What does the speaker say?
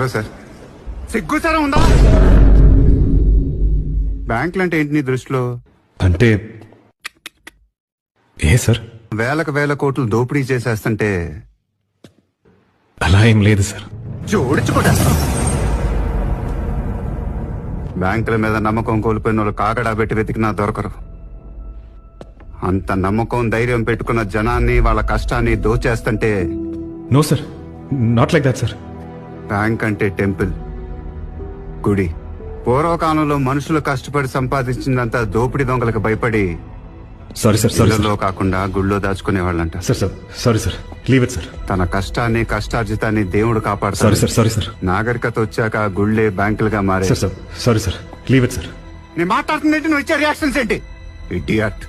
Hello sir, సిగ్గుచారం ఉందా? బ్యాంకులు అంటే ఏంటి నీ దృష్టిలో? అంటే ఏ సార్? వేలకు వేల కోట్లు దోపిడీ చేసేస్తుంటే అలా ఏం లేదు సార్. జోడించుకోటా. బ్యాంకుల మీద నమ్మకం కోల్పోయిన వాళ్ళు కాకడా పెట్టి వెతికినా దొరకరు. అంత నమ్మకం ధైర్యం పెట్టుకున్న జనాన్ని వాళ్ళ కష్టాన్ని దోచేస్తుంటే no sir, not like that sir. Bank అంటే టెంపుల్, గుడి. పూర్వకాలంలో మనుషులు కష్టపడి సంపాదించిందంతా దోపిడీ దొంగలకు భయపడి సారీ సార్, సారీ ఇళ్లలో కాకుండా గుళ్ళో దాచుకునే వాళ్ళంట. Sir. Sir sorry sir, leave it sir. తన కష్టాన్ని కష్టార్జితాన్ని దేవుడు సారీ కాపాడుతాడు. Sir, sorry sir. నాగరికత వచ్చాక గుళ్ళే బ్యాంకులుగా మారే. Sir sorry sir, leave it sir. నేను మాట్లాడుతున్నట్టు నువ్వు ఇచ్చే రియాక్షన్స్ ఏంటి? ఇడియట్.